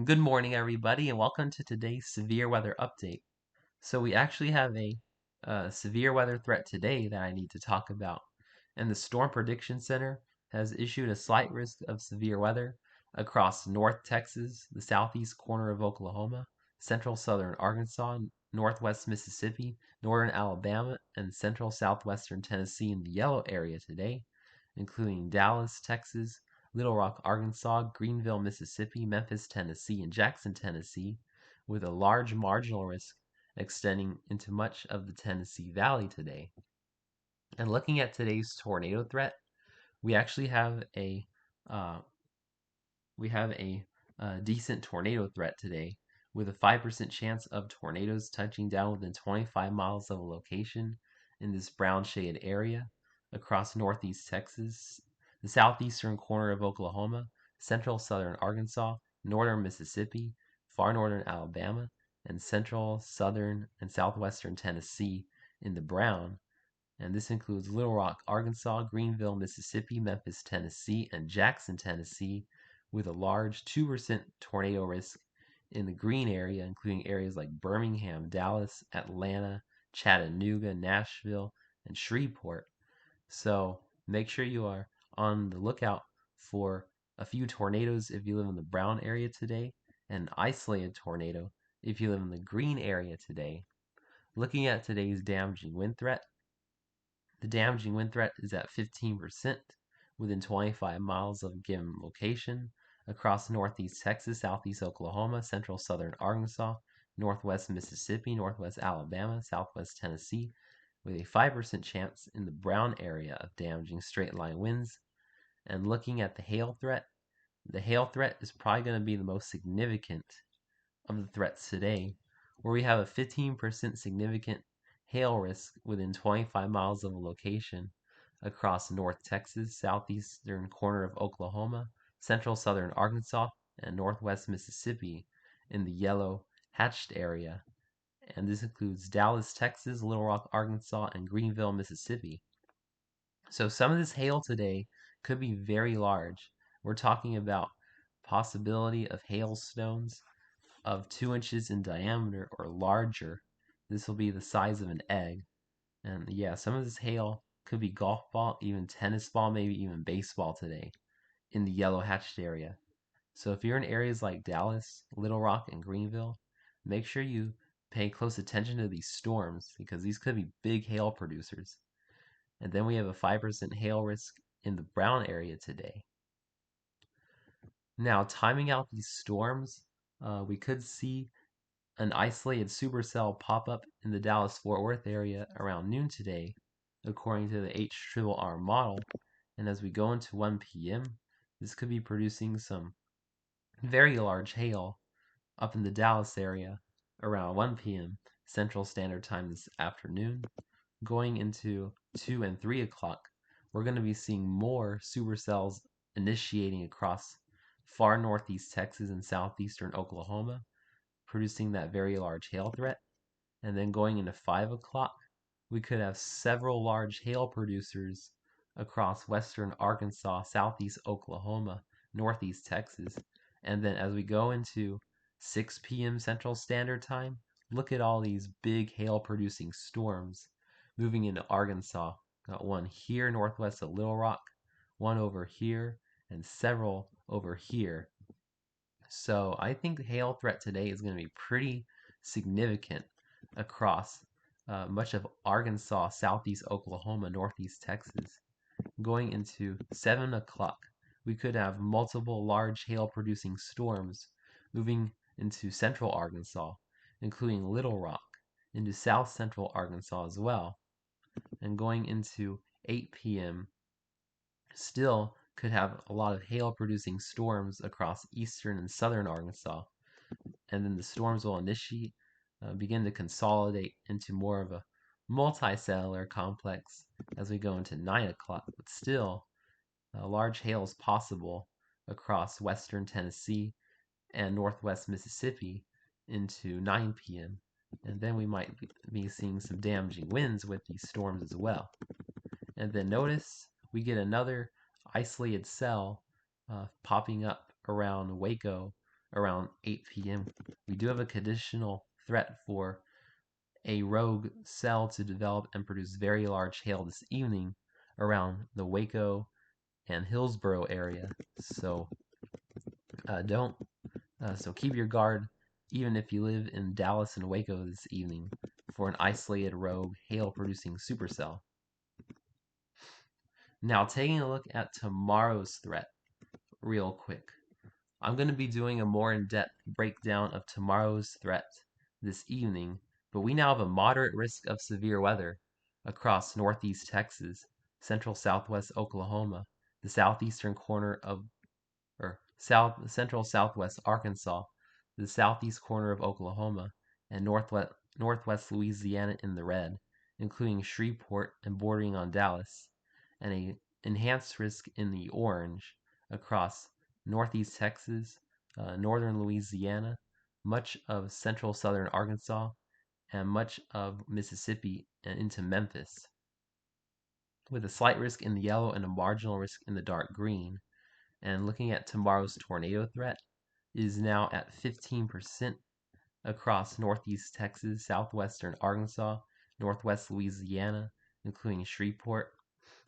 Good morning, everybody, and welcome to today's severe weather update. So we actually have a severe weather threat today that I need to talk about. And the Storm Prediction Center has issued a slight risk of severe weather across North Texas, the southeast corner of Oklahoma, central southern Arkansas, northwest Mississippi, northern Alabama, and central southwestern Tennessee in the yellow area today, including Dallas, Texas, Little Rock, Arkansas, Greenville, Mississippi, Memphis, Tennessee, and Jackson, Tennessee, with a large marginal risk extending into much of the Tennessee Valley today. And looking at today's tornado threat, we actually have a uh, decent tornado threat today, with a 5% chance of tornadoes touching down within 25 miles of a location in this brown shaded area across northeast Texas, the southeastern corner of Oklahoma, central southern Arkansas, northern Mississippi, far northern Alabama, and central, southern, and southwestern Tennessee in the brown. And this includes Little Rock, Arkansas, Greenville, Mississippi, Memphis, Tennessee, and Jackson, Tennessee, with a large 2% tornado risk in the green area, including areas like Birmingham, Dallas, Atlanta, Chattanooga, Nashville, and Shreveport. So make sure you are on the lookout for a few tornadoes if you live in the brown area today, and an isolated tornado if you live in the green area today. Looking at today's damaging wind threat, the damaging wind threat is at 15% within 25 miles of a given location across northeast Texas, southeast Oklahoma, central southern Arkansas, northwest Mississippi, northwest Alabama, southwest Tennessee, with a 5% chance in the brown area of damaging straight line winds. And looking at the hail threat is probably going to be the most significant of the threats today, where we have a 15% significant hail risk within 25 miles of a location across North Texas, southeastern corner of Oklahoma, central southern Arkansas, and northwest Mississippi in the yellow hatched area. And this includes Dallas, Texas, Little Rock, Arkansas, and Greenville, Mississippi. So some of this hail today could be very large. We're talking about possibility of hailstones of 2 inches in diameter or larger. This will be the size of an egg. And yeah, some of this hail could be golf ball, even tennis ball, maybe even baseball today in the yellow hatched area. So if you're in areas like Dallas, Little Rock, and Greenville, make sure you pay close attention to these storms because these could be big hail producers. And then we have a 5% hail risk in the brown area today. Now, timing out these storms, we could see an isolated supercell pop up in the Dallas-Fort Worth area around noon today, according to the HRRR model. And as we go into 1 p.m., this could be producing some very large hail up in the Dallas area around 1 p.m. Central Standard Time this afternoon. Going into 2 and 3 o'clock, we're going to be seeing more supercells initiating across far northeast Texas and southeastern Oklahoma, producing that very large hail threat. And then going into 5 o'clock, we could have several large hail producers across western Arkansas, southeast Oklahoma, northeast Texas. And then as we go into 6 p.m. Central Standard Time, look at all these big hail producing storms moving into Arkansas. Got one here northwest of Little Rock, one over here, and several over here. So I think the hail threat today is going to be pretty significant across much of Arkansas, southeast Oklahoma, northeast Texas. Going into 7 o'clock, we could have multiple large hail producing storms moving into central Arkansas, including Little Rock, into south central Arkansas as well. And going into 8 p.m., still could have a lot of hail producing storms across eastern and southern Arkansas. And then the storms will begin to consolidate into more of a multicellular complex as we go into 9 o'clock. But still, large hail is possible across western Tennessee and northwest Mississippi into 9 p.m. And then we might be seeing some damaging winds with these storms as well. And then notice we get another isolated cell popping up around Waco around 8 p.m. We do have a conditional threat for a rogue cell to develop and produce very large hail this evening around the Waco and Hillsborough area. So don't so keep your guard even if you live in Dallas and Waco this evening for an isolated rogue hail producing supercell. Now taking a look at tomorrow's threat real quick. I'm going to be doing a more in-depth breakdown of tomorrow's threat this evening, but we now have a moderate risk of severe weather across northeast Texas, central southwest Oklahoma, the southeastern corner of central southwest Arkansas, the southeast corner of Oklahoma, and northwest Louisiana in the red, including Shreveport and bordering on Dallas, and a enhanced risk in the orange across northeast Texas, northern Louisiana, much of central southern Arkansas, and much of Mississippi and into Memphis, with a slight risk in the yellow and a marginal risk in the dark green. And looking at tomorrow's tornado threat is now at 15% across northeast Texas, southwestern Arkansas, northwest Louisiana, including Shreveport,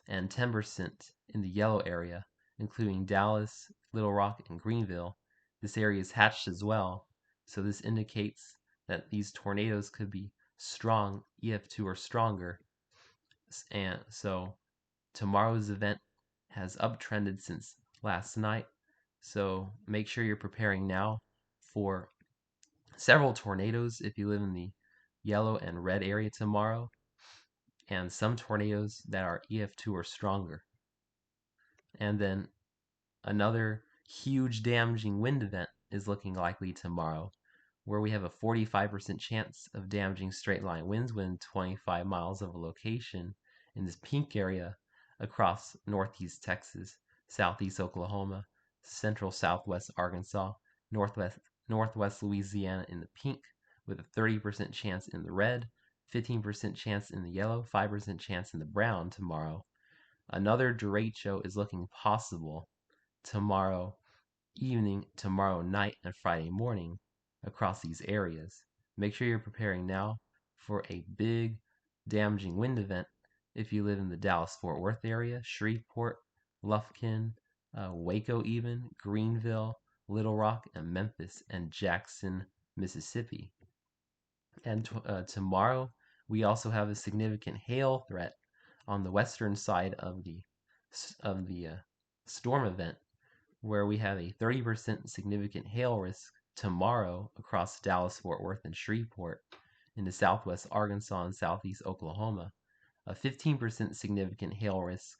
and 10% in the yellow area, including Dallas, Little Rock, and Greenville. This area is hatched as well, so this indicates that these tornadoes could be strong, EF2 or stronger. And so tomorrow's event has uptrended since last night, so make sure you're preparing now for several tornadoes if you live in the yellow and red area tomorrow, and some tornadoes that are EF2 or stronger. And then another huge damaging wind event is looking likely tomorrow, where we have a 45% chance of damaging straight line winds within 25 miles of a location in this pink area across northeast Texas, southeast Oklahoma, central southwest Arkansas, northwest Louisiana in the pink, with a 30% chance in the red, 15% chance in the yellow, 5% chance in the brown tomorrow. Another derecho is looking possible tomorrow evening, tomorrow night, and Friday morning across these areas. Make sure you're preparing now for a big damaging wind event if you live in the Dallas-Fort Worth area, Shreveport, Lufkin, Waco even, Greenville, Little Rock, and Memphis, and Jackson, Mississippi. And tomorrow, we also have a significant hail threat on the western side of the storm event, where we have a 30% significant hail risk tomorrow across Dallas, Fort Worth, and Shreveport into southwest Arkansas and southeast Oklahoma, a 15% significant hail risk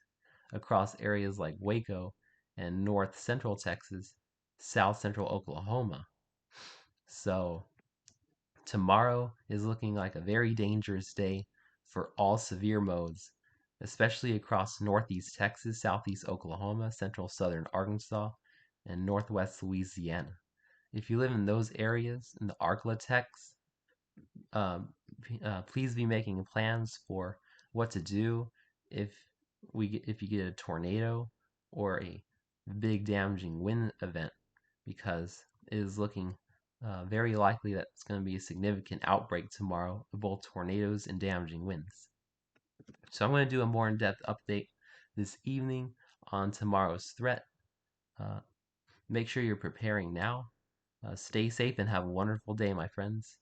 across areas like Waco and north central Texas, south central Oklahoma. So tomorrow is looking like a very dangerous day for all severe modes, especially across northeast Texas, southeast Oklahoma, central southern Arkansas, and northwest Louisiana. If you live in those areas in the Ark-La-Tex, please be making plans for what to do if you get a tornado or a big damaging wind event, because it is looking very likely that it's going to be a significant outbreak tomorrow of both tornadoes and damaging winds. So I'm going to do a more in-depth update this evening on tomorrow's threat. Make sure you're preparing now. Stay safe and have a wonderful day, my friends.